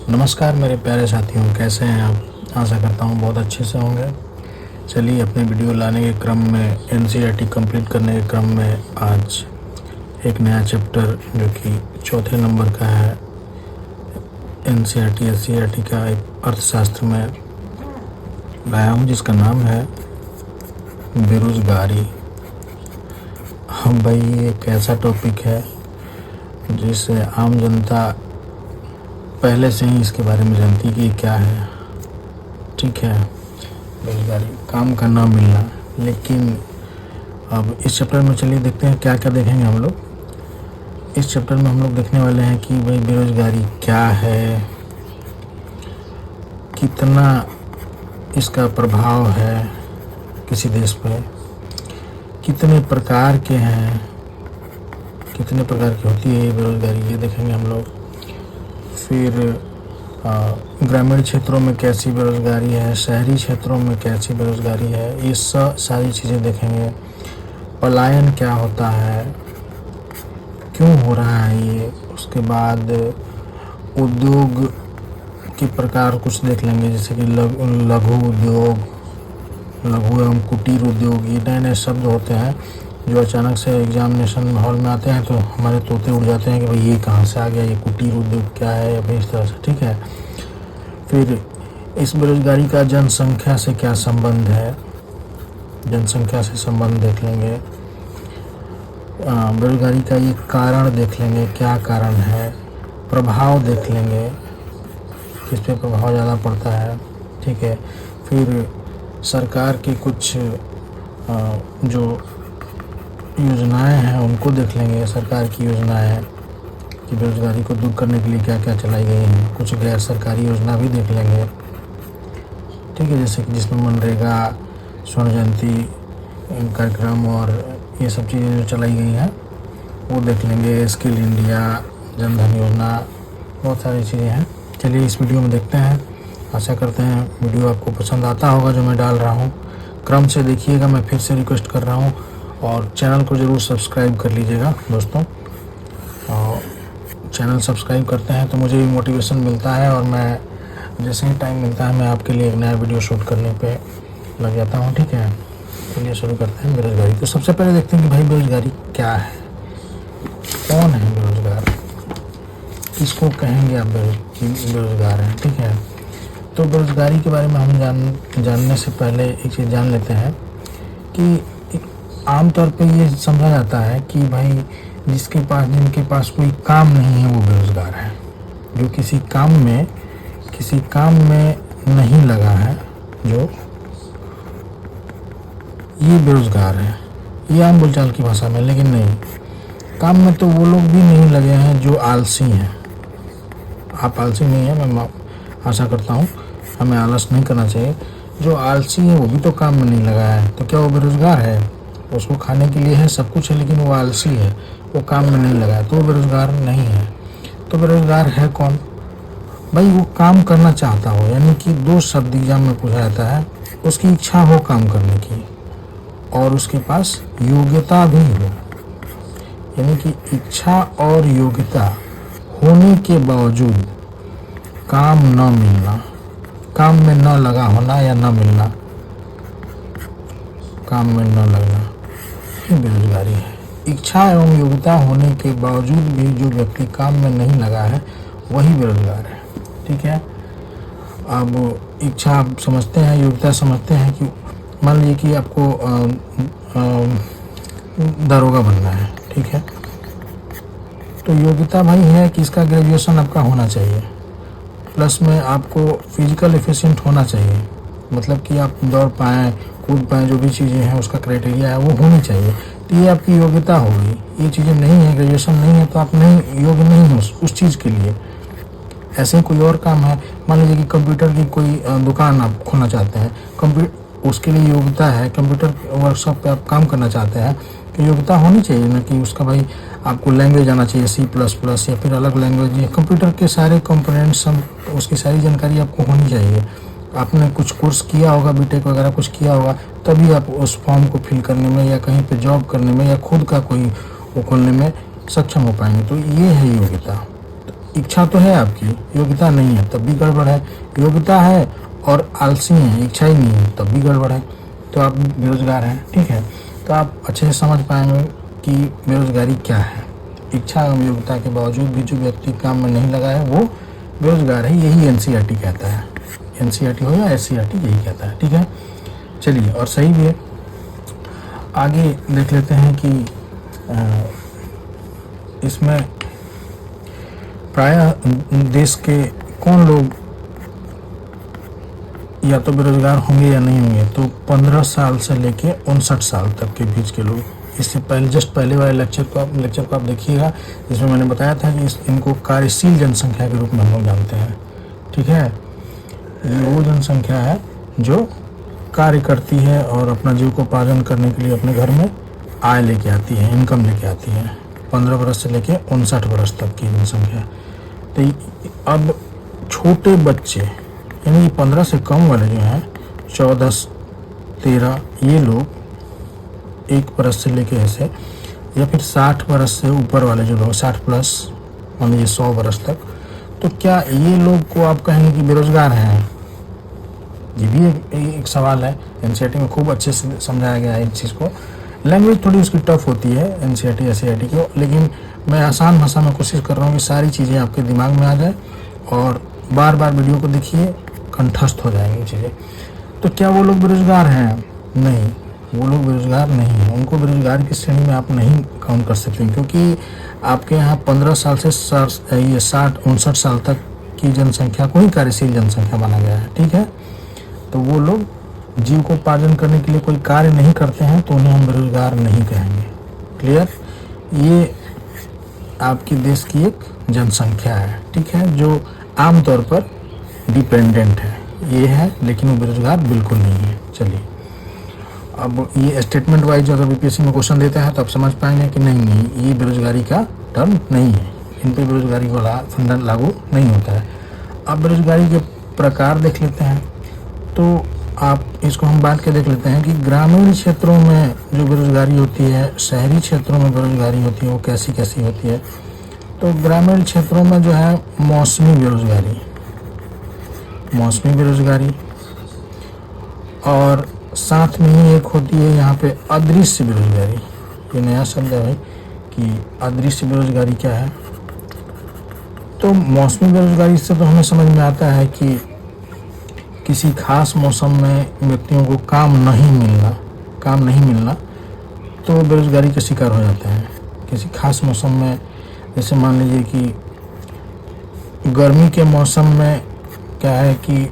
नमस्कार मेरे प्यारे साथियों, कैसे हैं आप। आशा करता हूँ बहुत अच्छे से होंगे। चलिए अपने वीडियो लाने के क्रम में, एनसीईआरटी कंप्लीट करने के क्रम में आज एक नया चैप्टर जो कि चौथे नंबर का है एनसीईआरटी का एक अर्थशास्त्र में लाया हूँ, जिसका नाम है बेरोज़गारी। हम भाई ये एक ऐसा टॉपिक है जिससे आम जनता पहले से ही इसके बारे में जानती कि क्या है। ठीक है, बेरोजगारी, काम का ना मिलना। लेकिन अब इस चैप्टर में चलिए देखते हैं क्या क्या देखेंगे हम लोग। इस चैप्टर में हम लोग देखने वाले हैं कि भाई बेरोजगारी क्या है, कितना इसका प्रभाव है किसी देश पे, कितने प्रकार के हैं, कितने प्रकार की होती है ये बेरोजगारी, ये देखेंगे हम लोग। फिर ग्रामीण क्षेत्रों में कैसी बेरोज़गारी है, शहरी क्षेत्रों में कैसी बेरोज़गारी है, ये सारी चीज़ें देखेंगे। पलायन क्या होता है, क्यों हो रहा है ये। उसके बाद उद्योग के प्रकार कुछ देख लेंगे, जैसे कि लघु उद्योग, लघु एवं कुटीर उद्योग। ये नए नए शब्द होते हैं जो अचानक से एग्जामिनेशन हॉल में आते हैं तो हमारे तोते उड़ जाते हैं कि भाई ये कहाँ से आ गया, ये कुटीर उद्योग क्या है, या फिर इस तरह से। ठीक है, फिर इस बेरोजगारी का जनसंख्या से क्या संबंध है, जनसंख्या से संबंध देख लेंगे। बेरोजगारी का ये कारण देख लेंगे, क्या कारण है। प्रभाव देख लेंगे, किस पे प्रभाव ज़्यादा पड़ता है। ठीक है, फिर सरकार के कुछ जो योजनाएं हैं उनको देख लेंगे। सरकार की योजनाएं हैं कि बेरोजगारी को दूर करने के लिए क्या क्या चलाई गई हैं। कुछ गैर सरकारी योजना भी देख लेंगे। ठीक है, जैसे कि जिसमें मनरेगा, स्वर्ण जयंती कार्यक्रम और ये सब चीज़ें जो चलाई गई हैं वो देख लेंगे। स्किल इंडिया, जनधन योजना, बहुत सारी चीज़ें हैं। चलिए इस वीडियो में देखते हैं। आशा करते हैं वीडियो आपको पसंद आता होगा जो मैं डाल रहा हूँ। क्रम से देखिएगा, मैं फिर से रिक्वेस्ट कर रहा हूँ, और चैनल को ज़रूर सब्सक्राइब कर लीजिएगा दोस्तों। और चैनल सब्सक्राइब करते हैं तो मुझे भी मोटिवेशन मिलता है, और मैं जैसे ही टाइम मिलता है मैं आपके लिए एक नया वीडियो शूट करने पे लग जाता हूँ। ठीक है, चलिए शुरू करते हैं बेरोजगारी। तो सबसे पहले देखते हैं कि भाई बेरोजगारी क्या है, कौन है बेरोजगार, किसको कहेंगे आप बेरोजगार हैं। ठीक है, तो बेरोजगारी के बारे में हम जानने से पहले एक चीज़ जान लेते हैं कि आमतौर पे ये समझा जाता है कि भाई जिनके पास कोई काम नहीं है वो बेरोजगार है। जो किसी काम में नहीं लगा है, जो ये बेरोजगार है। ये आम बोलचाल की भाषा में। लेकिन नहीं, काम में तो वो लोग भी नहीं लगे हैं जो आलसी हैं। आप आलसी नहीं हैं, मैं आशा करता हूँ, हमें आलस नहीं करना चाहिए। जो आलसी है वो भी तो काम में नहीं लगा है, तो क्या वो बेरोजगार है। उसको खाने के लिए है, सब कुछ है, लेकिन वो आलसी है, वो काम में नहीं लगा है, तो वो बेरोजगार नहीं है। तो बेरोजगार है कौन भाई, वो काम करना चाहता हो, यानी कि दो शब्द एग्जाम में पूछा जाता है। उसकी इच्छा हो काम करने की और उसके पास योग्यता भी हो, यानी कि इच्छा और योग्यता होने के बावजूद काम न मिलना, काम में न लगा होना या न मिलना, काम में न लगना, ये बेरोजगारी है। इच्छा एवं योग्यता होने के बावजूद भी जो व्यक्ति काम में नहीं लगा है वही बेरोजगार है। ठीक है, अब इच्छा आप समझते हैं, योग्यता समझते हैं कि मान लीजिए कि आपको दरोगा बनना है। ठीक है, तो योग्यता भाई है कि इसका ग्रेजुएशन आपका होना चाहिए, प्लस में आपको फिजिकल एफिशिएंट होना चाहिए, मतलब कि आप दौड़ पाएँ, कूद पाएँ, जो भी चीज़ें हैं उसका क्राइटेरिया है वो होनी चाहिए। तो ये आपकी योग्यता होगी। ये चीज़ें नहीं है, ग्रेजुएशन नहीं है, तो आप नहीं योग्य नहीं हो उस चीज़ के लिए। ऐसे ही कोई और काम है, मान लीजिए कि कंप्यूटर की कोई दुकान आप खोलना चाहते हैं, उसके लिए योग्यता है, कंप्यूटर वर्कशॉप पे आप काम करना चाहते हैं, तो योग्यता होनी चाहिए ना कि उसका भाई आपको लैंग्वेज आना चाहिए, C++ या फिर अलग लैंग्वेज, या कंप्यूटर के सारे कंपोनेंट्स, उसकी सारी जानकारी आपको होनी चाहिए। आपने कुछ कोर्स किया होगा, बीटेक वगैरह कुछ किया होगा, तभी आप उस फॉर्म को फिल करने में या कहीं पे जॉब करने में या खुद का कोई वो खोलने में सक्षम हो पाएंगे। तो ये है योग्यता। इच्छा तो है आपकी, योग्यता नहीं है, तब भी गड़बड़ है। योग्यता है और आलसी हैं, इच्छा ही नहीं है, तब भी गड़बड़ है, तो आप बेरोजगार हैं। ठीक है, तो आप अच्छे से समझ पाएंगे कि बेरोजगारी क्या है। इच्छा एवं योग्यता के बावजूद भी जो व्यक्ति काम में नहीं लगा है वो बेरोजगार है, यही एनसीईआरटी कहता है। एनसीईआरटी हो या एससीईआरटी यही कहता है। ठीक है, चलिए, और सही भी है। आगे देख लेते हैं कि इसमें प्रायः देश के कौन लोग या तो बेरोजगार होंगे या नहीं होंगे, तो 15 साल से लेके 59 साल तक के बीच के लोग। इससे पहले जस्ट पहले वाले लेक्चर को आप देखिएगा, जिसमें मैंने बताया था कि इनको कार्यशील जनसंख्या के रूप में हम लोग जानते हैं। ठीक है, ये वो जनसंख्या है जो कार्य करती है और अपना जीविकोपार्जन करने के लिए अपने घर में आय लेके आती है, इनकम लेके आती है। 15 वर्ष से लेके 59 वर्ष तक की जनसंख्या। तो अब छोटे बच्चे यानी 15 से कम वाले जो हैं 14, 13, ये लोग 1 वर्ष से लेके ऐसे, या फिर 60 वर्ष से ऊपर वाले जो लोग 60 प्लस मान लीजिए 100 वर्ष तक, तो क्या ये लोग को आप कहेंगे कि बेरोजगार हैं? ये भी एक सवाल है। एनसीईआरटी में खूब अच्छे से समझाया गया है इस चीज़ को। लैंग्वेज थोड़ी उसकी टफ होती है एनसीईआरटी एससीईआरटी की, लेकिन मैं आसान भाषा में कोशिश कर रहा हूँ कि सारी चीज़ें आपके दिमाग में आ जाए, और बार बार वीडियो को देखिए, कंठस्थ हो जाएंगी चीज़ें। तो क्या वो लोग बेरोजगार हैं? नहीं, वो लोग बेरोजगार नहीं हैं। उनको बेरोजगार की श्रेणी में आप नहीं काउंट कर सकते, क्योंकि आपके यहाँ 15 साल से 60-59 साल तक की जनसंख्या को ही कार्यशील जनसंख्या माना गया है। ठीक है, तो वो लोग जीविकोपार्जन करने के लिए कोई कार्य नहीं करते हैं, तो उन्हें हम बेरोजगार नहीं कहेंगे। क्लियर? ये आपके देश की एक जनसंख्या है, ठीक है, जो आमतौर पर डिपेंडेंट है, ये है, लेकिन वो बेरोजगार बिल्कुल नहीं है। चलिए, अब ये स्टेटमेंट वाइज अगर बीपीएससी में क्वेश्चन देता है तो आप समझ पाएंगे कि नहीं, ये बेरोजगारी का टर्म नहीं है, इन पर बेरोजगारी वाला फंडा लागू नहीं होता है। अब बेरोजगारी के प्रकार देख लेते हैं, तो आप इसको हम बात के देख लेते हैं कि ग्रामीण क्षेत्रों में जो बेरोजगारी होती है, शहरी क्षेत्रों में बेरोजगारी होती है, वो कैसी कैसी होती है। तो ग्रामीण क्षेत्रों में जो है मौसमी बेरोजगारी, और साथ में ही एक होती है यहाँ पे अदृश्य बेरोजगारी। ये नया शब्द है भाई कि अदृश्य बेरोजगारी क्या है। तो मौसमी बेरोजगारी से तो हमें समझ में आता है कि किसी खास मौसम में व्यक्तियों को काम नहीं मिलना तो बेरोजगारी का शिकार हो जाते हैं। किसी खास मौसम में, जैसे मान लीजिए कि गर्मी के मौसम में क्या है कि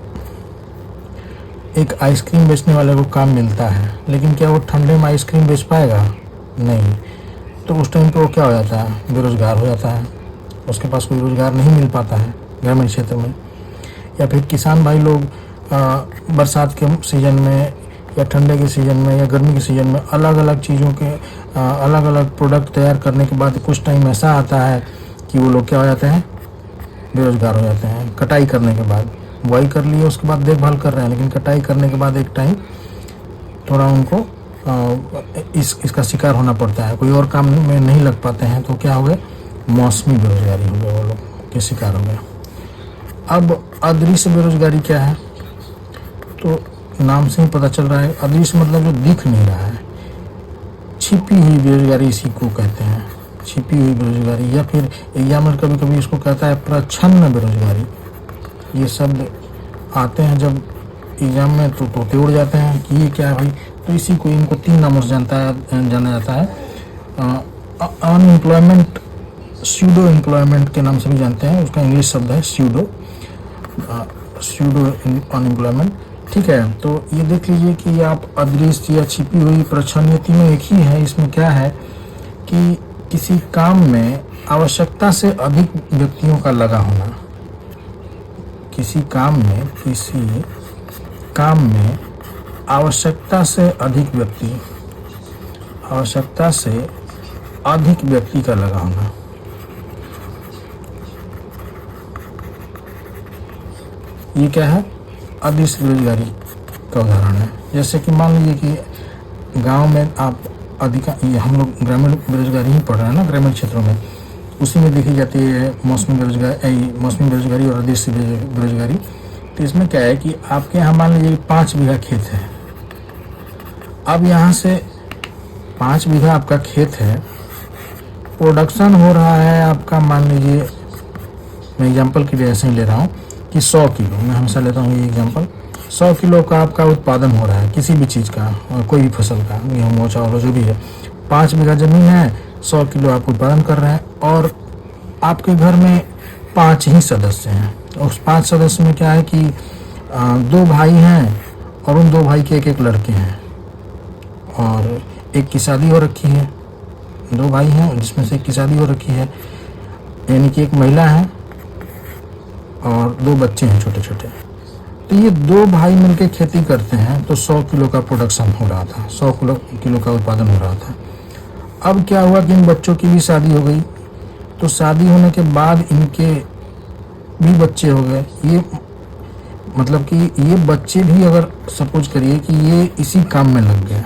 एक आइसक्रीम बेचने वाले को काम मिलता है, लेकिन क्या वो ठंडे में आइसक्रीम बेच पाएगा? नहीं। तो उस टाइम पे वो क्या हो जाता है? बेरोजगार हो जाता है, उसके पास कोई रोजगार नहीं मिल पाता है ग्रामीण क्षेत्र में। या फिर किसान भाई लोग बरसात के सीज़न में या ठंडे के सीज़न में या गर्मी के सीज़न में अलग अलग चीज़ों के अलग अलग प्रोडक्ट तैयार करने के बाद कुछ टाइम ऐसा आता है कि वो लोग क्या हो जाते हैं? बेरोजगार हो जाते हैं। कटाई करने के बाद बुआई कर लिए, उसके बाद देखभाल कर रहे हैं, लेकिन कटाई करने के बाद एक टाइम थोड़ा उनको इसका शिकार होना पड़ता है, कोई और काम में नहीं लग पाते हैं, तो क्या हो गए? मौसमी बेरोजगारी हो गए, वो लोग के शिकार हो गए। अब अदृश्य बेरोजगारी क्या है? तो नाम से ही पता चल रहा है, अदृश्य मतलब जो दिख नहीं रहा है, छिपी हुई बेरोजगारी इसी को कहते हैं, छिपी हुई बेरोजगारी। या फिर एग्जामिनर कभी कभी इसको कहता है प्रच्छन्न बेरोजगारी। ये शब्द आते हैं जब एग्जाम में तो तोते उड़ जाते हैं कि ये क्या है भाई। तो इसी को, इनको 3 नामों से जाना जाता है। अनएम्प्लॉयमेंट, स्यूडो एम्प्लॉयमेंट के नाम से भी जानते हैं, उसका इंग्लिश शब्द है स्यूडो अनएम्प्लॉयमेंट। ठीक है, तो ये देख लीजिए कि आप अदृश्य या छिपी हुई, प्रच्छन्न, ये तीनों एक ही है। इसमें क्या है कि किसी काम में आवश्यकता से अधिक व्यक्तियों का लगा होना, किसी काम में आवश्यकता से अधिक व्यक्ति का लगा होना, ये क्या है? अदृश्य बेरोजगारी का उदाहरण है। जैसे कि मान लीजिए कि गांव में आप ये हम लोग ग्रामीण बेरोजगारी ही पढ़ रहे हैं ना, ग्रामीण क्षेत्रों में। उसी में देखी जाती है मौसमी बेरोजगारी और अदेशी बेरोजगारी। तो इसमें क्या है कि आपके यहाँ मान लीजिए 5 बीघा खेत है। अब यहाँ से 5 बीघा आपका खेत है, प्रोडक्शन हो रहा है आपका, मान लीजिए मैं एग्जांपल के लिए ऐसे ही ले रहा हूँ कि 100 किलो, मैं हमेशा लेता हूँ ये एग्जांपल, 100 किलो का आपका उत्पादन हो रहा है किसी भी चीज़ का, कोई भी फसल का, गेहूँ हो चावल जो भी है। 5 बीघा जमीन है, 100 किलो आप उत्पादन कर रहे हैं और आपके घर में 5 ही सदस्य हैं। उस 5 सदस्य में क्या है कि 2 भाई हैं और उन 2 भाई के एक लड़के हैं और एक की शादी हो रखी है। 2 भाई हैं जिसमें से एक की शादी हो रखी है, यानी कि एक महिला है और 2 बच्चे हैं छोटे छोटे। तो ये 2 भाई मिलकर खेती करते हैं तो 100 किलो का प्रोडक्शन हो रहा था, 100 किलो का उत्पादन हो रहा था। अब क्या हुआ कि इन बच्चों की भी शादी हो गई, तो शादी होने के बाद इनके भी बच्चे हो गए। ये मतलब कि ये बच्चे भी, अगर सपोज करिए कि ये इसी काम में लग गए,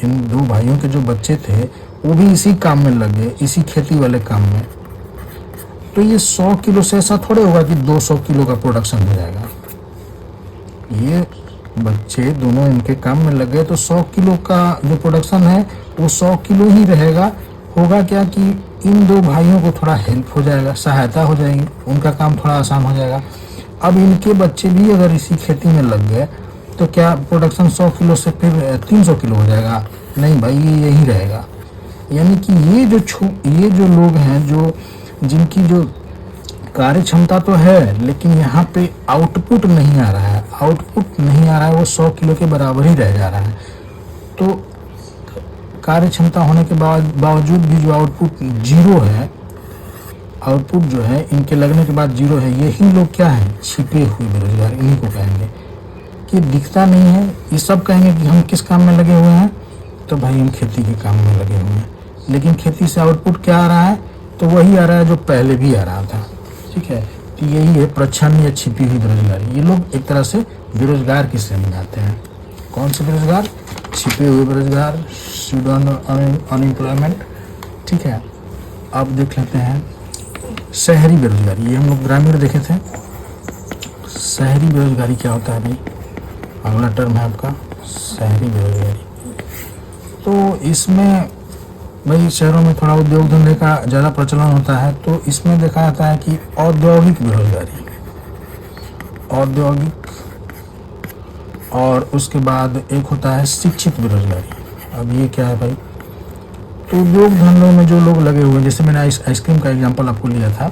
इन 2 भाइयों के जो बच्चे थे वो भी इसी काम में लग गए, इसी खेती वाले काम में, तो ये 100 किलो से ऐसा थोड़े होगा कि 200 किलो का प्रोडक्शन हो जाएगा। ये बच्चे दोनों इनके काम में लग गए तो 100 किलो का जो प्रोडक्शन है वो 100 किलो ही रहेगा। होगा क्या कि इन 2 भाइयों को थोड़ा हेल्प हो जाएगा, सहायता हो जाएगी, उनका काम थोड़ा आसान हो जाएगा। अब इनके बच्चे भी अगर इसी खेती में लग गए तो क्या प्रोडक्शन 100 किलो से फिर 300 किलो हो जाएगा? नहीं भाई, ये यही रहेगा। यानी कि ये जो लोग हैं, जो जिनकी जो कार्य क्षमता तो है लेकिन यहाँ पे आउटपुट नहीं आ रहा है, वो 100 किलो के बराबर ही रह जा रहा है। तो कार्य क्षमता होने के बावजूद भी जो आउटपुट जीरो है, आउटपुट जो है इनके लगने के बाद जीरो है, यही लोग क्या है? छिपे हुए बेरोजगार, इन्हीं को कहेंगे कि दिखता नहीं है। ये सब कहेंगे कि हम किस काम में लगे हुए हैं, तो भाई हम खेती के काम में लगे हुए हैं, लेकिन खेती से आउटपुट क्या आ रहा है? तो वही आ रहा है जो पहले भी आ रहा था। ठीक है, तो यही है प्रच्छन्न या छिपी हुई बेरोजगारी। ये लोग एक तरह से बेरोजगार की श्रेणी में आते हैं। कौन से बेरोजगार? छिपे हुए बेरोजगार, स्टूडेंट अनएम्प्लॉयमेंट। ठीक है, अब देख लेते हैं शहरी बेरोजगारी। ये हम लोग ग्रामीण देखे थे। शहरी बेरोजगारी क्या होता है भाई? अगला टर्म है आपका शहरी बेरोजगारी। तो इसमें भाई शहरों में थोड़ा उद्योग धंधे का ज़्यादा प्रचलन होता है, तो इसमें देखा जाता है कि औद्योगिक बेरोजगारी, औद्योगिक, और उसके बाद एक होता है शिक्षित बेरोजगारी। अब ये क्या है भाई? तो उद्योग धंधों में जो लोग लगे हुए, जैसे मैंने आइसक्रीम का एग्जांपल आपको लिया था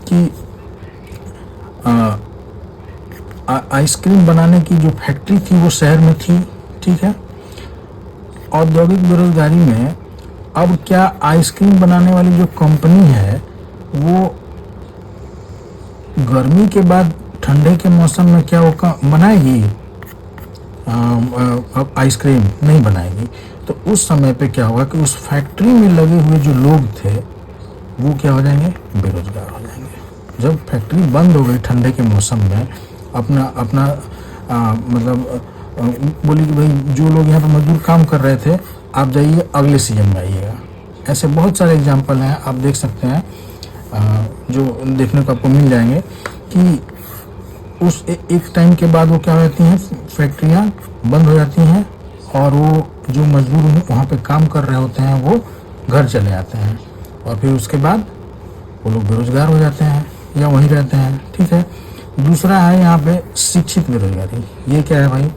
कि आइसक्रीम बनाने की जो फैक्ट्री थी वो शहर में थी। ठीक है, औद्योगिक बेरोजगारी में अब क्या आइसक्रीम बनाने वाली जो कंपनी है वो गर्मी के बाद ठंडे के मौसम में क्या वो बनाएगी? अब आइसक्रीम नहीं बनाएगी। तो उस समय पे क्या होगा कि उस फैक्ट्री में लगे हुए जो लोग थे वो क्या हो जाएंगे? बेरोजगार हो जाएंगे। जब फैक्ट्री बंद हो गई ठंडे के मौसम में, अपना मतलब बोली कि भाई जो लोग यहाँ पर मजदूर काम कर रहे थे आप जाइए अगले सीजन में आइएगा। ऐसे बहुत सारे एग्जाम्पल हैं, आप देख सकते हैं, जो देखने को आपको मिल जाएंगे कि उस एक टाइम के बाद वो क्या हो जाती हैं, फैक्ट्रियाँ बंद हो जाती हैं और वो जो मजदूर वहाँ पे काम कर रहे होते हैं वो घर चले आते हैं और फिर उसके बाद वो लोग बेरोजगार हो जाते हैं या वहीं रहते हैं। ठीक है, दूसरा है यहाँ पे शिक्षित बेरोजगारी। ये क्या है भाई?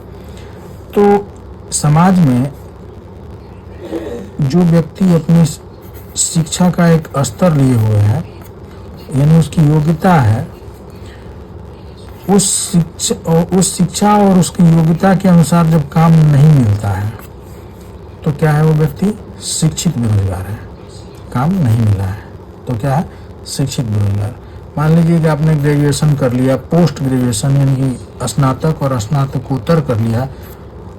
तो समाज में जो व्यक्ति अपनी शिक्षा का एक स्तर लिए हुए है, यानी उसकी योग्यता है, उस शिक्षा और उसकी योग्यता के अनुसार जब काम नहीं मिलता है तो क्या है? वो व्यक्ति शिक्षित बेरोजगार है। काम नहीं मिला है तो क्या है? शिक्षित बेरोजगार। मान लीजिए कि आपने ग्रेजुएशन कर लिया, पोस्ट ग्रेजुएशन यानी कि स्नातक और स्नातकोत्तर कर लिया,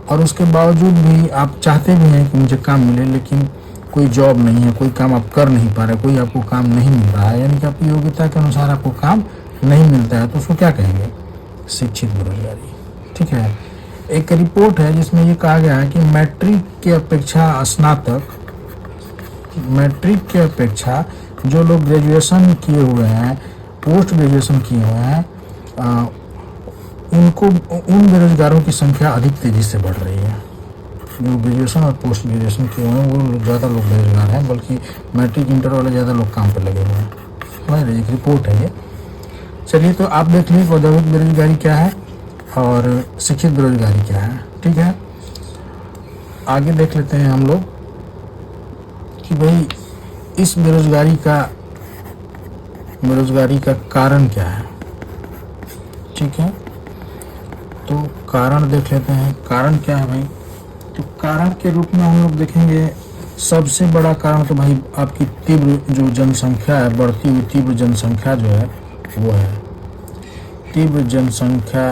और उसके बावजूद भी आप चाहते भी हैं कि मुझे काम मिले, लेकिन कोई जॉब नहीं है, कोई काम आप कर नहीं पा रहे, कोई आपको काम नहीं मिल रहा है, यानी कि आपकी योग्यता के अनुसार आपको काम नहीं मिलता है, तो उसको क्या कहेंगे? शिक्षित बेरोजगारी। ठीक है, एक रिपोर्ट है जिसमें ये कहा गया है कि मैट्रिक के अपेक्षा जो लोग ग्रेजुएशन किए हुए हैं, पोस्ट ग्रेजुएशन किए हुए हैं, उनको उन बेरोजगारों की संख्या अधिक तेजी से बढ़ रही है। जो ग्रेजुएशन और पोस्ट ग्रेजुएशन किए हुए हैं वो ज़्यादा लोग बेरोजगार हैं, बल्कि मैट्रिक इंटर वाले ज़्यादा लोग काम पर लगे हुए हैं। हमारी एक रिपोर्ट है ये। चलिए, तो आप देख लीजिए औद्योगिक बेरोजगारी क्या है और शिक्षित बेरोजगारी क्या है। ठीक है, आगे देख लेते हैं हम लोग कि भाई इस बेरोजगारी का कारण क्या है। ठीक है, तो कारण देख लेते हैं, कारण क्या है भाई। तो कारण के रूप में हम लोग देखेंगे, सबसे बड़ा कारण तो भाई आपकी तीव्र जो जनसंख्या है, बढ़ती हुई तीव्र जनसंख्या जो है वो है तीव्र जनसंख्या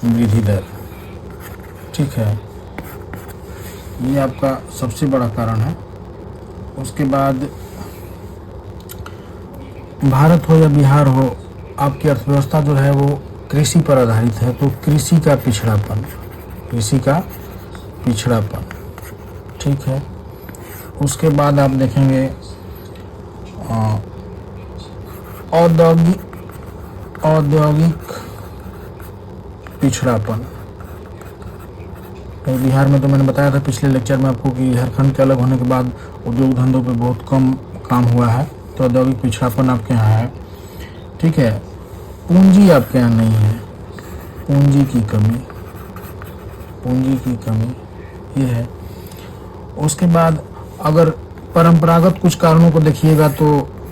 वृद्धि दर। ठीक है, ये आपका सबसे बड़ा कारण है। उसके बाद भारत हो या बिहार हो, आपकी अर्थव्यवस्था जो है वो कृषि पर आधारित है, तो कृषि का पिछड़ापन। ठीक है, उसके बाद आप देखेंगे औद्योगिक पिछड़ापन। तो बिहार में तो मैंने बताया था पिछले लेक्चर में आपको कि झारखंड के अलग होने के बाद उद्योग धंधों पे बहुत कम काम हुआ है, तो औद्योगिक पिछड़ापन आपके यहाँ है। ठीक है, पूंजी आपके यहाँ नहीं है, पूंजी की कमी ये है। उसके बाद अगर परंपरागत कुछ कारणों को देखिएगा तो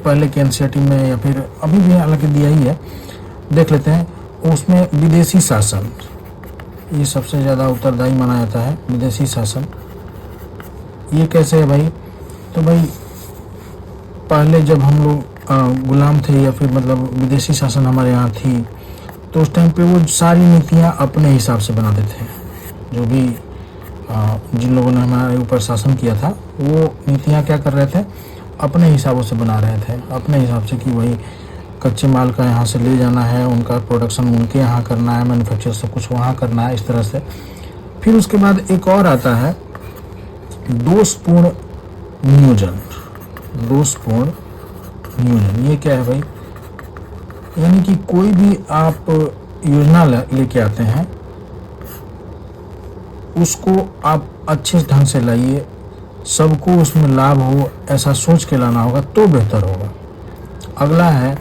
पहले के एनसीईआरटी में या फिर अभी भी हालांकि दिया ही है, देख लेते हैं। उसमें विदेशी शासन ये सबसे ज़्यादा उत्तरदायी माना जाता है। विदेशी शासन ये कैसे है भाई, तो भाई पहले जब हम लोग गुलाम थे या फिर मतलब विदेशी शासन हमारे यहाँ थी, तो उस टाइम पे वो सारी नीतियाँ अपने हिसाब से बनाते थे। जो भी जिन लोगों ने हमारे ऊपर शासन किया था वो नीतियाँ क्या कर रहे थे, अपने हिसाबों से बना रहे थे, अपने हिसाब से कि वही कच्चे माल का यहाँ से ले जाना है, उनका प्रोडक्शन उनके यहाँ करना है, मैन्युफैक्चर सब कुछ वहाँ करना है, इस तरह से। फिर उसके बाद एक और आता है दोषपूर्ण नियोजन। ये क्या है भाई, यानी कि कोई भी आप योजना लेके आते हैं, उसको आप अच्छे ढंग से लाइए, सबको उसमें लाभ हो, ऐसा सोच के लाना होगा तो बेहतर होगा। अगला है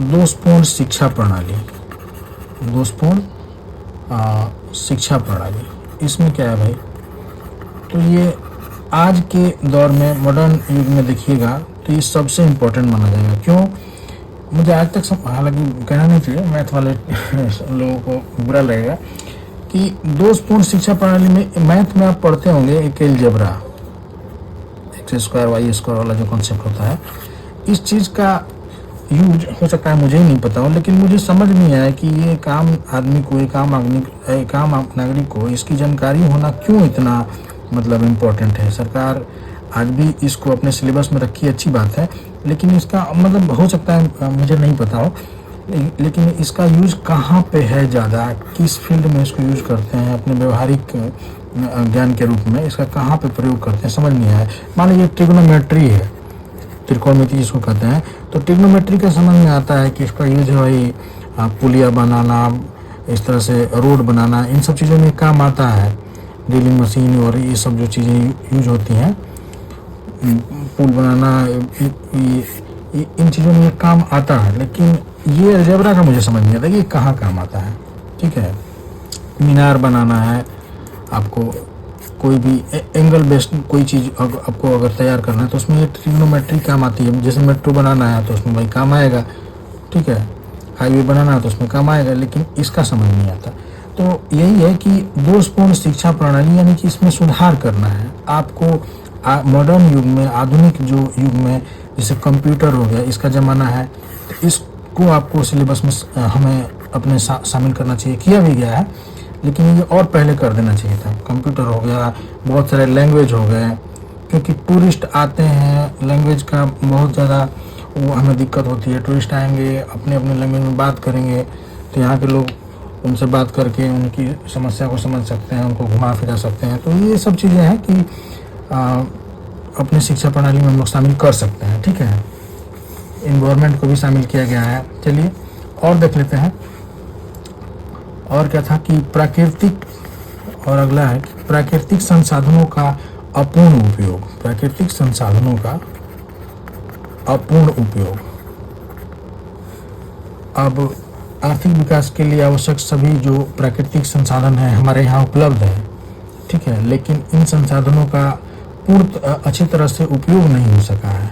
दोषपूर्ण शिक्षा प्रणाली। इसमें क्या है भाई, तो ये आज के दौर में मॉडर्न युग में देखिएगा तो ये सबसे इम्पोर्टेंट माना जाएगा। क्यों, मुझे आज तक हालांकि कहना नहीं चाहिए, मैथ वाले लोगों को बुरा लगेगा कि दोषपूर्ण शिक्षा प्रणाली में मैथ में आप पढ़ते होंगे एक एलजेब्रा, x² y² वाला जो कॉन्सेप्ट होता है, इस चीज़ का यूज हो सकता है मुझे ही नहीं पता हो, लेकिन मुझे समझ नहीं आया कि ये काम आदमी को, एक आम नागरिक को इसकी जानकारी होना क्यों इतना मतलब इम्पोर्टेंट है। सरकार आज भी इसको अपने सिलेबस में रखी, अच्छी बात है, लेकिन इसका मतलब हो सकता है मुझे नहीं पता हो, लेकिन इसका यूज कहाँ पे है ज़्यादा, किस फील्ड में इसको यूज करते हैं, अपने व्यवहारिक ज्ञान के रूप में इसका कहाँ पे प्रयोग करते हैं, समझ नहीं आया। मान लीजिए ट्रिग्नोमेट्री है, त्रिकोणमिति जिसको कहते हैं, तो ट्रिग्नोमेट्री का समझ में आता है कि इसका यूज है भाई पुलिया बनाना, इस तरह से रोड बनाना, इन सब चीज़ों में काम आता है। ड्रिलिंग मशीन और ये सब जो चीज़ें यूज होती हैं, पुल बनाना, इन चीज़ों में काम आता है, लेकिन ये अलजेब्रा का मुझे समझ नहीं आता कि ये कहाँ काम आता है। ठीक है, मीनार बनाना है आपको, कोई भी एंगल बेस्ड कोई चीज़ आपको अगर तैयार करना है तो उसमें ये ट्रिग्नोमेट्री काम आती है। जैसे मेट्रो बनाना है तो उसमें भाई काम आएगा, ठीक है, हाईवे बनाना है तो उसमें काम आएगा, लेकिन इसका समझ नहीं आता। तो यही है कि दोषपूर्ण शिक्षा प्रणाली, यानी कि इसमें सुधार करना है आपको। मॉडर्न युग में, आधुनिक जो युग में, जैसे कंप्यूटर हो गया, इसका ज़माना है, तो इसको आपको सिलेबस में हमें अपने शामिल करना चाहिए, किया भी गया है, लेकिन ये और पहले कर देना चाहिए था। कंप्यूटर हो गया, बहुत सारे लैंग्वेज हो गए, क्योंकि टूरिस्ट आते हैं, लैंग्वेज का बहुत ज़्यादा वो हमें दिक्कत होती है। टूरिस्ट आएंगे, अपने अपने लैंग्वेज में बात करेंगे, तो यहाँ के लोग उनसे बात करके उनकी समस्या को समझ सकते हैं, उनको घुमा फिरा सकते हैं। तो ये सब चीज़ें हैं कि अपनी शिक्षा प्रणाली में हम लोग शामिल कर सकते हैं। ठीक है, इन्वायरमेंट को भी शामिल किया गया है। चलिए और देख लेते हैं। और क्या था कि प्राकृतिक, और अगला है कि प्राकृतिक संसाधनों का अपूर्ण उपयोग। प्राकृतिक संसाधनों का अपूर्ण उपयोग। अब आर्थिक विकास के लिए आवश्यक सभी जो प्राकृतिक संसाधन हैं हमारे यहाँ उपलब्ध है। ठीक है, लेकिन इन संसाधनों का पूर्ण अच्छी तरह से उपयोग नहीं हो सका है।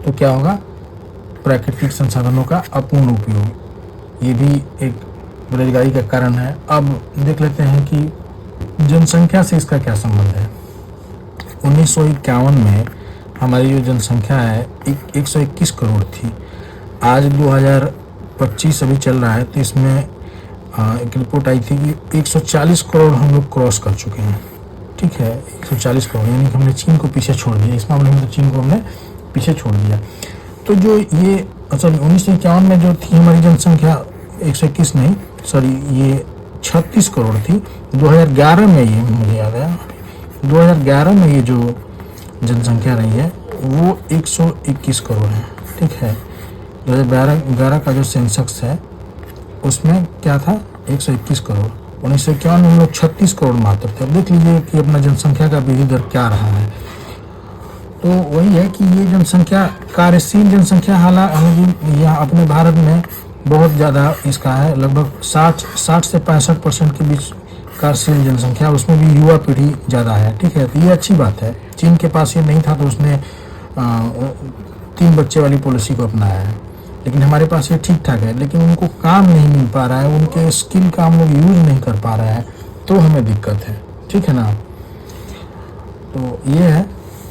तो क्या होगा? प्राकृतिक संसाधनों का अपूर्ण उपयोग, ये भी एक बेरोजगारी का कारण है। अब देख लेते हैं कि जनसंख्या से इसका क्या संबंध है। 1951 में हमारी जो जनसंख्या है 121 करोड़ थी। आज 2025 अभी चल रहा है, तो इसमें एक रिपोर्ट आई थी कि 140 करोड़ हम लोग क्रॉस कर चुके हैं। ठीक है, 140 करोड़, यानी कि हमने चीन को पीछे छोड़ दिया। इस मामले में तो चीन को हमने पीछे छोड़ दिया। तो जो ये 1951 में जो थी हमारी जनसंख्या 121 नहीं, सॉरी, ये 36 करोड़ थी। 2011 में, ये मुझे याद है, 2011 में ये जो जनसंख्या रही है वो 121 करोड़ है। ठीक है, 2011 का जो सेंसक्स है उसमें क्या था? 121 करोड़। 1951 में हम लोग 36 करोड़ मात्र थे। अब देख लीजिए कि अपना जनसंख्या का वृद्धि दर क्या रहा है। तो वही है कि ये जनसंख्या, कार्यशील जनसंख्या, हालांकि यहाँ अपने भारत में बहुत ज़्यादा इसका है, लगभग 60 से 65% के बीच कार्यशील जनसंख्या, उसमें भी युवा पीढ़ी ज़्यादा है। ठीक है, तो ये अच्छी बात है। चीन के पास ये नहीं था तो उसने 3 बच्चे वाली पॉलिसी को अपनाया है, लेकिन हमारे पास ये ठीक ठाक है। लेकिन उनको काम नहीं मिल पा रहा है, उनके स्किल का हम लोग यूज नहीं कर पा रहे हैं, तो हमें दिक्कत है। ठीक है ना, तो ये है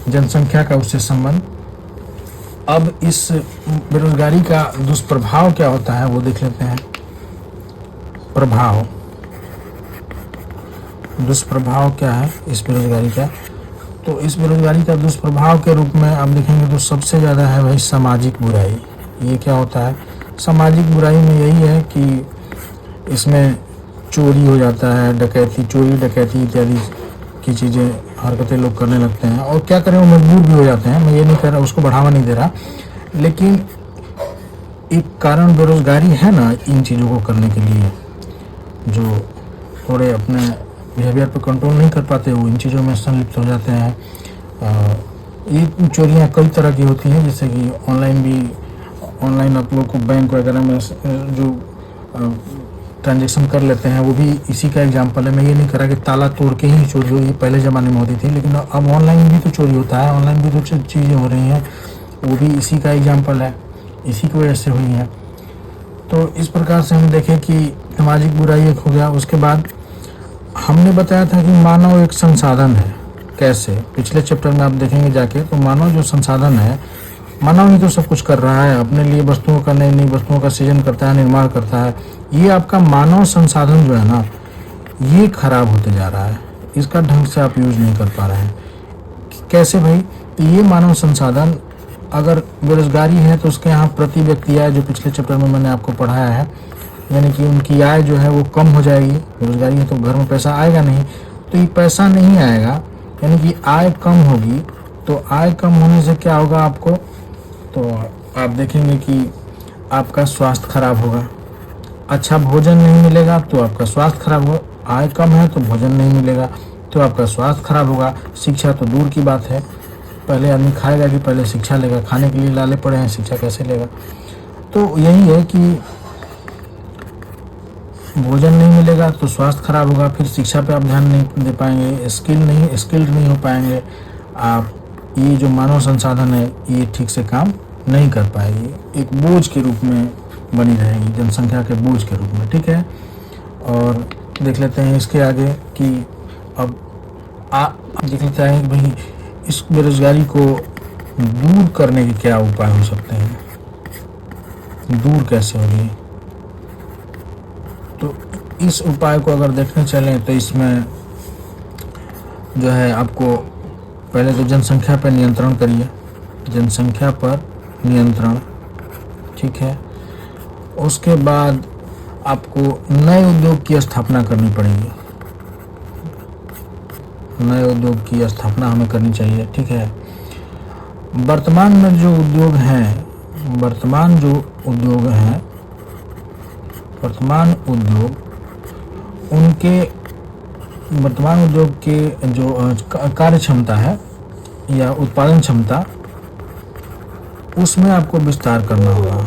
जनसंख्या का उससे संबंध। अब इस बेरोजगारी का दुष्प्रभाव क्या होता है वो देख लेते हैं। प्रभाव, दुष्प्रभाव क्या है इस बेरोजगारी का? तो इस बेरोजगारी का दुष्प्रभाव के रूप में आप देखेंगे तो सबसे ज़्यादा है भाई सामाजिक बुराई। ये क्या होता है? सामाजिक बुराई में यही है कि इसमें चोरी हो जाता है, डकैती, चोरी डकैती इत्यादि की चीज़ें, हरकतें लोग करने लगते हैं। और क्या करें, वो मजबूर भी हो जाते हैं। मैं ये नहीं कह रहा, उसको बढ़ावा नहीं दे रहा, लेकिन एक कारण बेरोजगारी है ना इन चीज़ों को करने के लिए। जो थोड़े अपने बिहेवियर पर कंट्रोल नहीं कर पाते वो इन चीज़ों में संलिप्त हो जाते हैं। ये चोरियाँ कई तरह की होती हैं, जैसे कि ऑनलाइन आप लोग को बैंक वगैरह में जो ट्रांजेक्शन कर लेते हैं, वो भी इसी का एग्जाम्पल है। मैं ये नहीं कह रहा कि ताला तोड़ के ही चोरी हो, ये पहले ज़माने में होती थी, लेकिन अब ऑनलाइन भी तो चोरी होता है, ऑनलाइन भी तो चीज़ें हो रही हैं, वो भी इसी का एग्जाम्पल है, इसी की वजह से हुई है। तो इस प्रकार से हम देखें कि सामाजिक बुराई एक हो गया। उसके बाद हमने बताया था कि मानव एक संसाधन है। कैसे? पिछले चैप्टर में आप देखेंगे जाके, तो मानव जो संसाधन है, मानव ही तो सब कुछ कर रहा है, अपने लिए वस्तुओं का, नई नई वस्तुओं का सृजन करता है, निर्माण करता है। ये आपका मानव संसाधन जो है ना, ये खराब होते जा रहा है, इसका ढंग से आप यूज नहीं कर पा रहे हैं। कैसे भाई? तो ये मानव संसाधन, अगर बेरोजगारी है तो उसके यहाँ प्रति व्यक्ति आय, जो पिछले चैप्टर में मैंने आपको पढ़ाया है, यानी कि उनकी आय जो है वो कम हो जाएगी। बेरोजगारी है तो घर में पैसा आएगा नहीं, तो ये पैसा नहीं आएगा, यानी कि आय कम होगी। तो आय कम होने से क्या होगा आपको? तो आप देखेंगे कि आपका स्वास्थ्य खराब होगा। अच्छा भोजन नहीं मिलेगा तो आपका स्वास्थ्य खराब होगा। आय कम है तो भोजन नहीं मिलेगा तो आपका स्वास्थ्य खराब होगा। शिक्षा तो दूर की बात है, पहले आदमी खाएगा कि पहले शिक्षा लेगा? खाने के लिए लाले पड़े हैं, शिक्षा कैसे लेगा? तो यही है कि भोजन नहीं मिलेगा तो स्वास्थ्य खराब होगा, फिर शिक्षा पे आप ध्यान नहीं दे पाएंगे, स्किल्ड नहीं हो पाएंगे आप। ये जो मानव संसाधन है ये ठीक से काम नहीं कर पाएगी, एक बोझ के रूप में बनी रहेगी, जनसंख्या के बोझ के रूप में। ठीक है, और देख लेते हैं इसके आगे कि अब देख लेते हैं कि भाई इस बेरोजगारी को दूर करने के क्या उपाय हो सकते हैं, दूर कैसे होगी। तो इस उपाय को अगर देखने चलें तो इसमें जो है आपको पहले तो जनसंख्या पर नियंत्रण करिए, जनसंख्या पर नियंत्रण। ठीक है, उसके बाद आपको नए उद्योग की स्थापना करनी पड़ेगी, नए उद्योग की स्थापना हमें करनी चाहिए। ठीक है, वर्तमान में जो उद्योग हैं, वर्तमान जो उद्योग हैं, वर्तमान उद्योग उनके वर्तमान उद्योग के जो कार्य क्षमता है या उत्पादन क्षमता, उसमें आपको विस्तार करना होगा।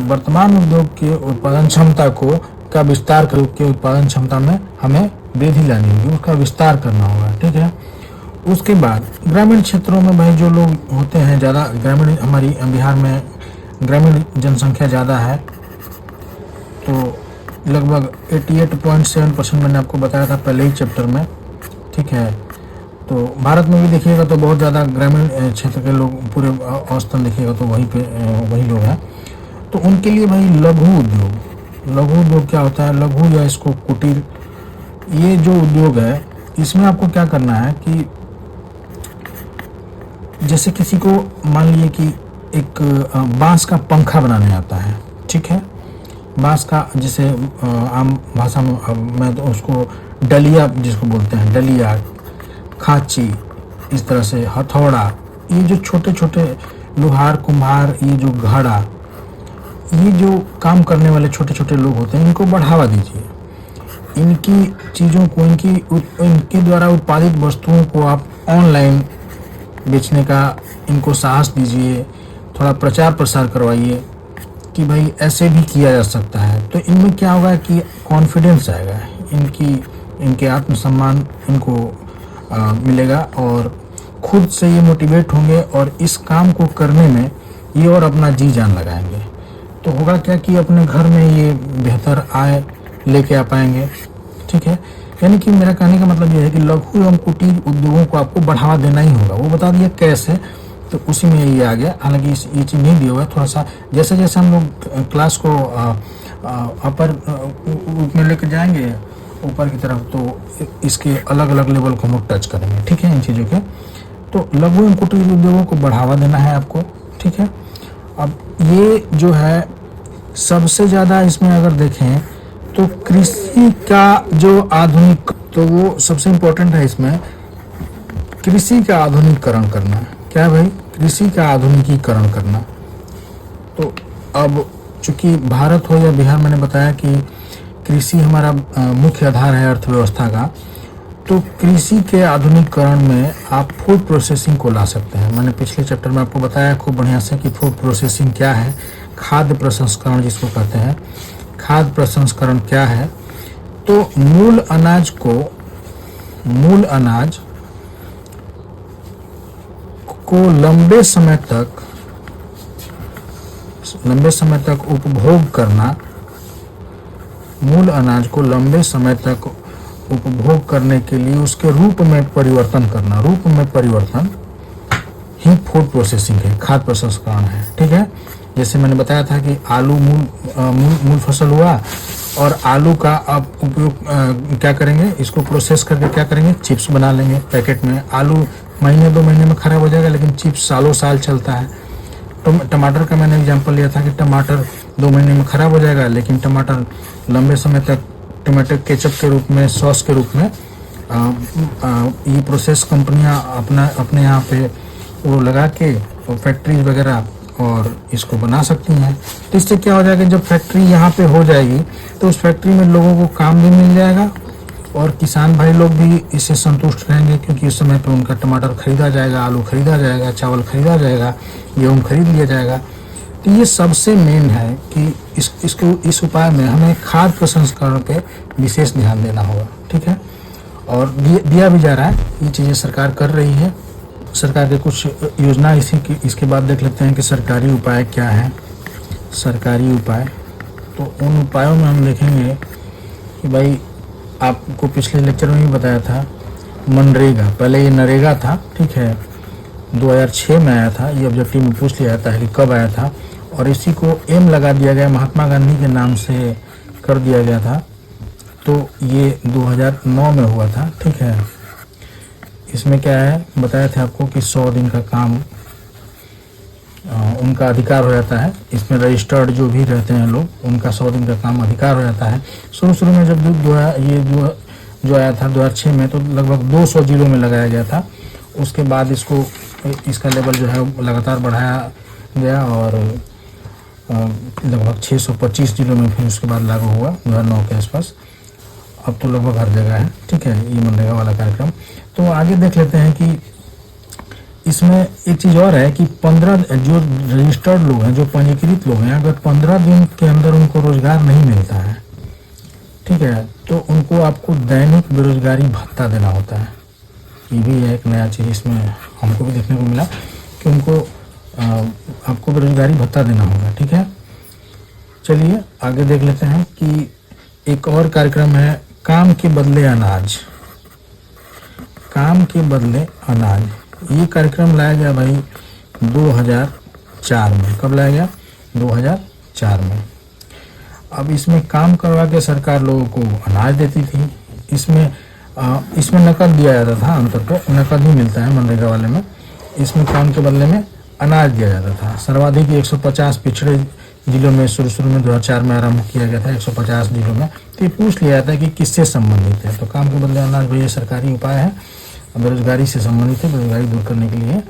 वर्तमान उद्योग के उत्पादन क्षमता को का विस्तार के उत्पादन क्षमता में हमें वृद्धि लानी होगी, उसका विस्तार करना होगा, ठीक है। उसके बाद ग्रामीण क्षेत्रों में भाई जो लोग होते हैं ज़्यादा, ग्रामीण हमारी बिहार में ग्रामीण जनसंख्या ज़्यादा है, तो लगभग 88.7% मैंने आपको बताया था पहले ही चैप्टर में, ठीक है। तो भारत में भी देखिएगा तो बहुत ज़्यादा ग्रामीण क्षेत्र के लोग, पूरे औसतन देखिएगा तो वही लोग हैं। तो उनके लिए भाई लघु उद्योग क्या होता है, लघु या इसको कुटीर, ये जो उद्योग है इसमें आपको क्या करना है कि जैसे किसी को मान लीजिए कि एक बांस का पंखा बनाने आता है, ठीक है। बांस का जैसे आम भाषा में तो उसको डलिया जिसको बोलते हैं, डलिया, खांची, इस तरह से हथौड़ा, ये जो छोटे छोटे लोहार, कुम्हार, ये जो घड़ा, ये जो काम करने वाले छोटे छोटे लोग होते हैं, इनको बढ़ावा दीजिए। इनकी चीज़ों को, इनके द्वारा उत्पादित वस्तुओं को आप ऑनलाइन बेचने का इनको साहस दीजिए, थोड़ा प्रचार प्रसार करवाइए कि भाई ऐसे भी किया जा सकता है। तो इनमें क्या होगा कि कॉन्फिडेंस आएगा, इनके आत्मसम्मान इनको मिलेगा और खुद से ये मोटिवेट होंगे और इस काम को करने में ये और अपना जी जान लगाएंगे। तो होगा क्या कि अपने घर में ये बेहतर आय लेके आ पाएंगे, ठीक है। यानी कि मेरा कहने का मतलब ये है कि लघु एवं कुटीर उद्योगों को आपको बढ़ावा देना ही होगा। वो बता दिया कैसे, तो उसी में ये आ गया। हालांकि ये चीज़ नहीं दिया हुआ है, थोड़ा सा जैसे जैसे हम लोग क्लास को अपर रूप में लेकर जाएंगे ऊपर की तरफ, तो इसके अलग अलग लेवल को हम लोग टच करेंगे, ठीक है, इन चीज़ों के। तो लघु एवं कुटीर उद्योगों को बढ़ावा देना है आपको, ठीक है। अब ये जो है सबसे ज़्यादा इसमें अगर देखें तो कृषि का जो आधुनिक, तो वो सबसे इम्पोर्टेंट है इसमें, कृषि का आधुनिकीकरण करना। क्या भाई? कृषि का आधुनिकीकरण करना। तो अब चूंकि भारत हो या बिहार, मैंने बताया कि कृषि हमारा मुख्य आधार है अर्थव्यवस्था का, तो कृषि के आधुनिकीकरण में आप फूड प्रोसेसिंग को ला सकते हैं। मैंने पिछले चैप्टर में आपको बताया खूब बढ़िया से कि फूड प्रोसेसिंग क्या है, खाद्य प्रसंस्करण जिसको कहते हैं, खाद्य प्रसंस्करण क्या है। तो मूल अनाज को लंबे समय तक उपभोग करना, मूल अनाज को लंबे समय तक उपभोग करने के लिए उसके रूप में परिवर्तन करना, रूप में परिवर्तन ही फूड प्रोसेसिंग है, खाद्य प्रसंस्करण है, ठीक है। जैसे मैंने बताया था कि आलू मूल फसल हुआ और आलू का आप उपयोग क्या करेंगे, इसको प्रोसेस करके क्या करेंगे, चिप्स बना लेंगे पैकेट में। आलू महीने 2 महीने में खराब हो जाएगा, लेकिन चिप्स सालों साल चलता है। तो टमाटर का मैंने एग्जांपल लिया था कि टमाटर 2 महीने में खराब हो जाएगा, लेकिन टमाटर लंबे समय तक टमाटर केचप के रूप में, सॉस के रूप में ये प्रोसेस कंपनियां अपने यहाँ पे वो लगा के फैक्ट्री वगैरह और इसको बना सकती हैं। तो इससे क्या हो जाएगा, जब फैक्ट्री यहाँ पे हो जाएगी तो उस फैक्ट्री में लोगों को काम भी मिल जाएगा और किसान भाई लोग भी इससे संतुष्ट रहेंगे, क्योंकि इस समय पे उनका टमाटर खरीदा जाएगा, आलू खरीदा जाएगा, चावल खरीदा जाएगा, गेहूँ खरीद लिया जाएगा। तो ये सबसे मेन है कि इस उपाय में हमें खाद्य प्रसंस्करण पे विशेष ध्यान देना होगा, ठीक है। और दिया भी जा रहा है, ये चीज़ें सरकार कर रही है। सरकार के कुछ योजना इसके बाद देख लेते हैं कि सरकारी उपाय क्या है। सरकारी उपाय, तो उन उपायों में हम देखेंगे कि भाई आपको पिछले लेक्चर में भी बताया था मनरेगा, पहले ये नरेगा था, ठीक है, 2006 में आया था। ये ऑब्जेक्टिव में पूछ लिया जाता है कि कब आया था, और इसी को एम लगा दिया गया, महात्मा गांधी के नाम से कर दिया गया था। तो ये 2009 में हुआ था, ठीक है। इसमें क्या है, बताया था आपको कि 100 दिन का काम उनका अधिकार हो जाता है। इसमें रजिस्टर्ड जो भी रहते हैं लोग, उनका 100 दिन का काम अधिकार हो जाता है। शुरू में जब जो आया था 2006 में, तो लगभग 200 जिलों में लगाया गया था उसके बाद इसका लेवल जो है लगातार बढ़ाया गया और लगभग 625 जिलों में फिर उसके बाद लागू हुआ 2009 के आसपास। अब तो लगभग हर जगह है, ठीक है, ये मनरेगा वाला कार्यक्रम। तो आगे देख लेते हैं कि इसमें एक चीज़ और है कि 15 जो रजिस्टर्ड लोग हैं, जो पंजीकृत लोग हैं, अगर 15 दिन के अंदर उनको रोजगार नहीं मिलता है, ठीक है, तो उनको आपको दैनिक बेरोजगारी भत्ता देना होता है। ये भी है एक नया चीज़, इसमें हमको भी देखने को मिला कि उनको आपको बेरोजगारी भत्ता देना होगा, ठीक है। चलिए आगे देख लेते हैं कि एक और कार्यक्रम है काम के बदले अनाज। काम के बदले अनाज, ये कार्यक्रम लाया गया भाई 2004 में। कब लाया गया? 2004 में। अब इसमें काम करवा के सरकार लोगों को अनाज देती थी। इसमें नकद दिया जाता था, आमतौर पर नकद ही मिलता है मनरेगा वाले में। इसमें काम के बदले में अनाज दिया जाता था। सर्वाधिक 150 पिछड़े जिलों में शुरू में 2004 में आरंभ किया गया था, 150 जिलों में। तो ये पूछ लिया जाता है कि किससे संबंधित है। तो काम के बदले अनाज भाई सरकारी उपाय है, बेरोजगारी से संबंधित है, बेरोजगारी दूर करने के लिए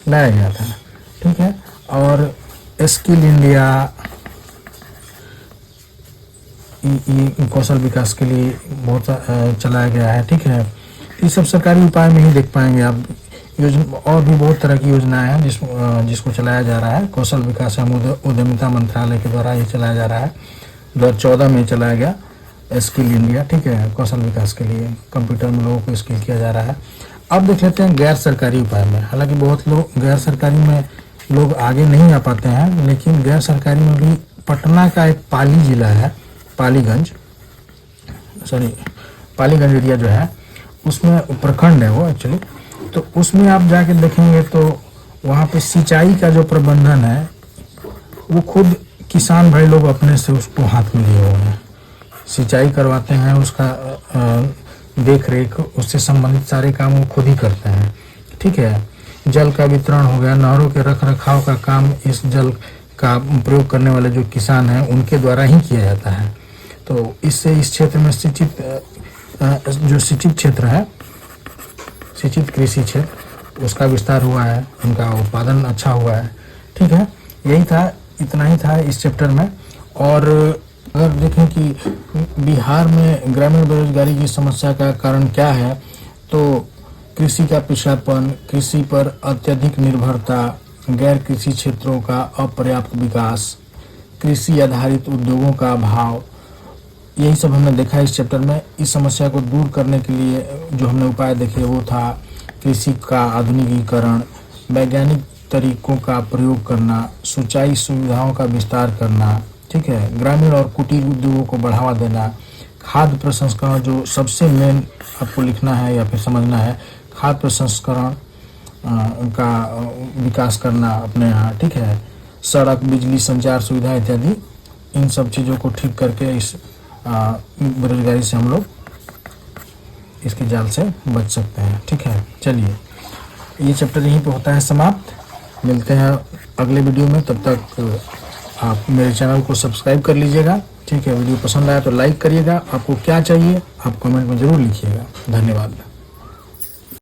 लाया गया था, ठीक है। और स्किल इंडिया, ये कौशल विकास के लिए बहुत चलाया गया है, ठीक है। ये सब सरकारी उपाय में ही देख पाएंगे आप। योजना और भी बहुत तरह की योजनाएं हैं जिसको चलाया जा रहा है। कौशल विकास एवं उद्यमिता मंत्रालय के द्वारा ये चलाया जा रहा है। 2014 में चलाया गया स्किल इंडिया, ठीक है, कौशल विकास के लिए कंप्यूटर में लोगों को स्किल किया जा रहा है। अब देख लेते हैं गैर सरकारी उपाय में। हालांकि बहुत लोग गैर सरकारी में लोग आगे नहीं आ पाते हैं, लेकिन गैर सरकारी में भी पटना का एक पाली जिला है, पालीगंज एरिया जो है, उसमें प्रखंड है वो एक्चुअली। तो उसमें आप जाके देखेंगे तो वहाँ पे सिंचाई का जो प्रबंधन है वो खुद किसान भाई लोग अपने से उसको हाथ में लिए हुए हैं, सिंचाई करवाते हैं, उसका देख रेख, उससे संबंधित सारे काम वो खुद ही करते हैं, ठीक है। जल का वितरण हो गया, नहरों के रख रखाव का काम इस जल का प्रयोग करने वाले जो किसान हैं उनके द्वारा ही किया जाता है। तो इससे इस क्षेत्र में सिंचित क्षेत्र है, सिंचित कृषि क्षेत्र, उसका विस्तार हुआ है, उनका उत्पादन अच्छा हुआ है, ठीक है। यही था, इतना ही था इस चैप्टर में। और अगर देखें कि बिहार में ग्रामीण बेरोजगारी की समस्या का कारण क्या है, तो कृषि का पिछड़ापन, कृषि पर अत्यधिक निर्भरता, गैर कृषि क्षेत्रों का अपर्याप्त विकास, कृषि आधारित उद्योगों का अभाव, यही सब हमने देखा इस चैप्टर में। इस समस्या को दूर करने के लिए जो हमने उपाय देखे वो था कृषि का आधुनिकीकरण, वैज्ञानिक तरीकों का प्रयोग करना, सिंचाई सुविधाओं का विस्तार करना, ठीक है, ग्रामीण और कुटीर उद्योगों को बढ़ावा देना, खाद्य प्रसंस्करण, जो सबसे मेन आपको लिखना है या फिर समझना है, खाद्य प्रसंस्करण का विकास करना अपने यहाँ, ठीक है, सड़क, बिजली, संचार सुविधा इत्यादि, इन सब चीज़ों को ठीक करके इस बेरोजगारी से हम लोग इसके जाल से बच सकते हैं, ठीक है। चलिए ये चैप्टर यहीं पे होता है समाप्त। मिलते हैं अगले वीडियो में, तब तक आप मेरे चैनल को सब्सक्राइब कर लीजिएगा, ठीक है। वीडियो पसंद आया तो लाइक करिएगा। आपको क्या चाहिए आप कमेंट में ज़रूर लिखिएगा। धन्यवाद।